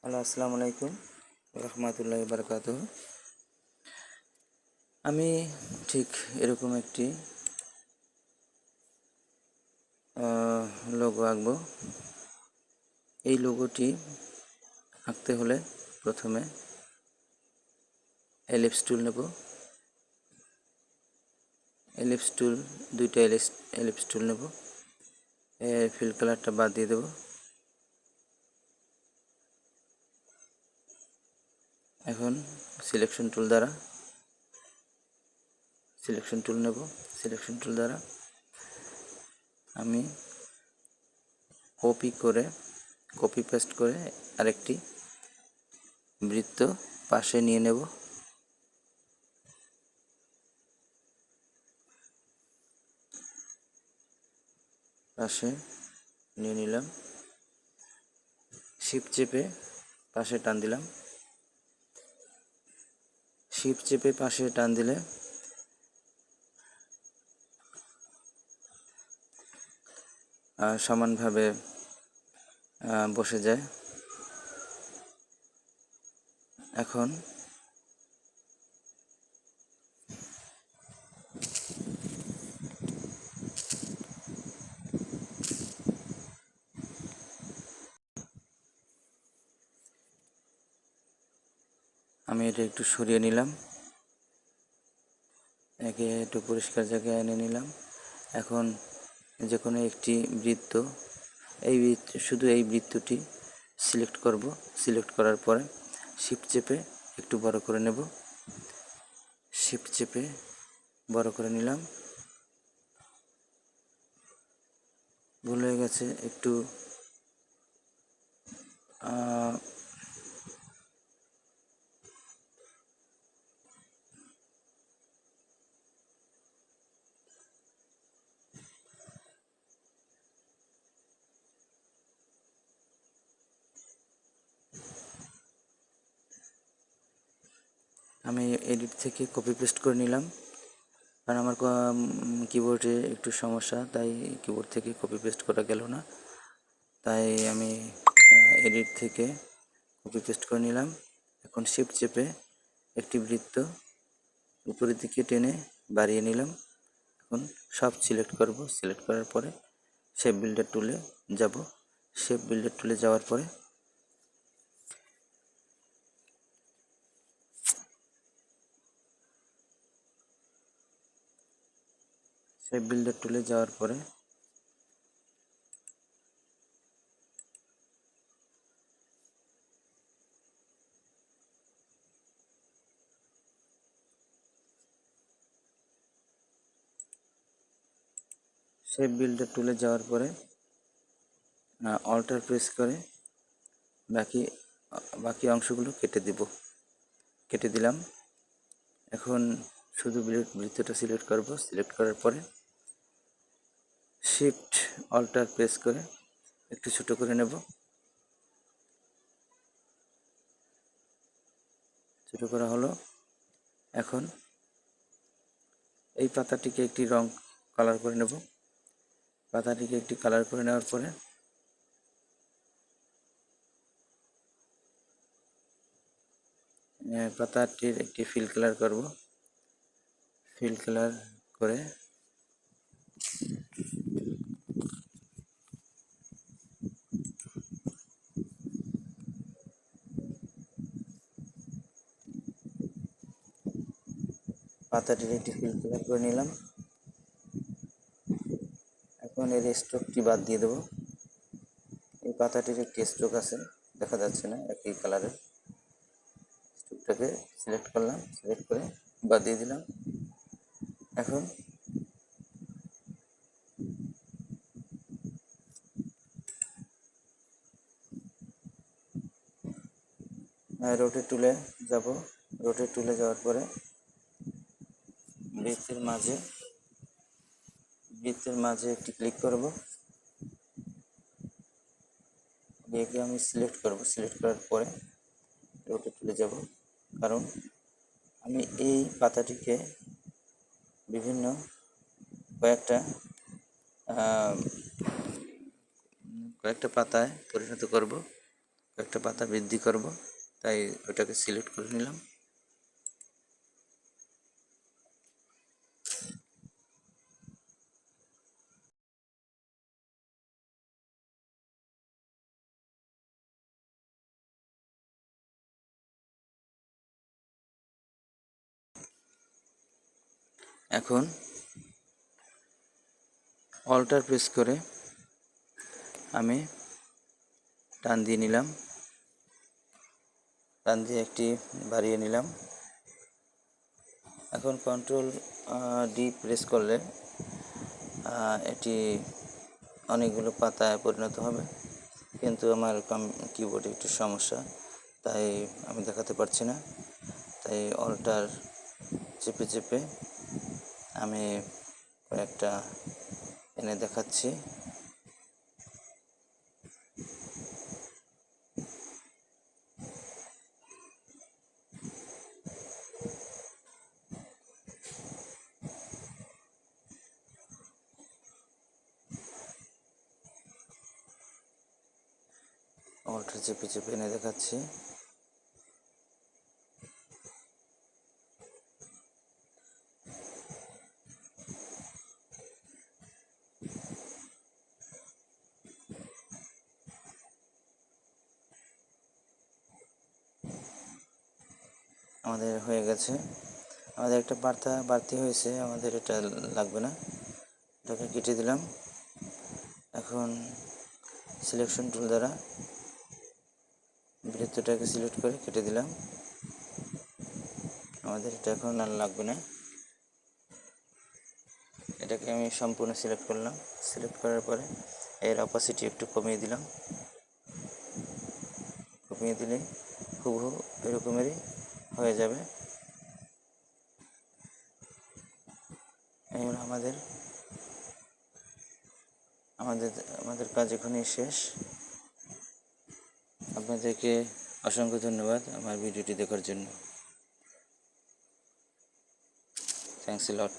Hello, আসসালামু আলাইকুম রহমতুল্লাহি বারকাতুহ। আমি ঠিক এরকম একটি লোগো আঁকবো। এই লোগোটি আঁকতে হলে প্রথমে এলিপস টুল নেব। এলিপস টুল দুইটা এলিপস টুল নেব। এর ফিল কালারটা বাদ দিয়ে দেব। এখন সিলেকশন টুল নেব। সিলেকশন টুল দ্বারা আমি কপি পেস্ট করে আরেকটি বৃত্ত পাশে নিয়ে নেব। পাশে নিয়ে নিলাম, শিফট চেপে পাশে টান দিলাম। শিফট চেপে পাশে টান দিলে সমানভাবে বসে যায়। এখন আমি এটা একটু সরিয়ে নিলাম, একে একটু পরিষ্কার জায়গায় এনে নিলাম। এখন যে কোনো একটি বৃত্ত, শুধু এই বৃত্তটি সিলেক্ট করব। সিলেক্ট করার পরে শিফট চেপে একটু বড় করে নেব। শিফট চেপে বড় করে নিলাম। ভুল হয়ে গেছে, একটু আমি এডিট থেকে কপি পেস্ট করে নিলাম, কারণ আমার কিবোর্ডে একটু সমস্যা, তাই কিবোর্ড থেকে কপি পেস্ট করা গেল না। তাই আমি এডিট থেকে কপি পেস্ট করে নিলাম। এখন শিফট চেপে একটি বৃত্ত উপরের দিকে টেনে বাড়িয়ে নিলাম। এখন সব সিলেক্ট করব। সিলেক্ট করার পরে শেপ বিল্ডার টুলে যাব। শেপ বিল্ডার টুলে যাওয়ার পরে শেপ বিল্ডার টুলে যাওয়ার পরে শেপ বিল্ডার টুলে যাওয়ার পরে অল্টার প্রেস করে বাকি অংশগুলো কেটে দিলাম। এখন শুধু বৃত্তটা সিলেক্ট করব। সিলেক্ট করার পরে শিফট অল্টার প্রেস করে একটু ছোট করে নেব। ছোট করা হলো। এখন এই পাতাটিকে একটি কালার করে নেব। পাতাটিকে একটি কালার করে নেওয়ার পরে পাতাটির একটি ফিল কালার করব। ফিল কালার করে পাতাটির একটি ফিল কালার করে নিলাম। এখন এর স্ট্রোকটি বাদ দিয়ে দেব। এই পাতাটির একটি স্ট্রোক আছে, দেখা যাচ্ছে না, একই কালারের। স্ট্রোকটাকে সিলেক্ট করলাম, সিলেক্ট করে বাদ দিয়ে দিলাম। এখন রোটেট টুলে যাব। রোটেট টুলে যাওয়ার পরে বৃত্তের মাঝে একটি ক্লিক করব। একে আমি সিলেক্ট করব। সিলেক্ট করার পরে রোটেট টুলে যাব, কারণ আমি এই পাতাটিকে বিভিন্ন কয়েকটা পাতায় পরিণত করব। একটা পাতা বৃদ্ধি করব, তাই ওটাকে সিলেক্ট করে নিলাম। এখন অল্টার প্রেস করে আমি টান দিয়ে নিলাম, টান দিয়ে একটি বাড়িয়ে নিলাম। এখন কন্ট্রোল ডি প্রেস করলে এটি অনেকগুলো পাতায় পরিণত হবে, কিন্তু আমার কিবোর্ডে একটু সমস্যা, তাই আমি দেখাতে পারছি না। তাই অল্টার চেপে চেপে আমি কয়েকটা এনে দেখাচ্ছি। অল্টার চেপে চেপে এনে দেখাচ্ছি। আমাদের হয়ে গেছে, আমাদের একটা বার্তা বাড়তি হয়েছে, আমাদের এটা লাগবে না, এটাকে কেটে দিলাম। এখন সিলেকশন টুল দ্বারা বৃত্তটাকে সিলেক্ট করে কেটে দিলাম। আমাদের এটা এখন আর লাগবে না। এটাকে আমি সম্পূর্ণ সিলেক্ট করলাম। সিলেক্ট করার পরে এর অপাসিটি একটু কমিয়ে দিলাম। কমিয়ে দিলে হুবহু এরকমেরই হয়ে যাবে। এই হলো আমাদের আমাদের কাজ এখানেই শেষ। আপনাদেরকে অসংখ্য ধন্যবাদ আমার ভিডিওটি দেখার জন্য। Thanks a lot.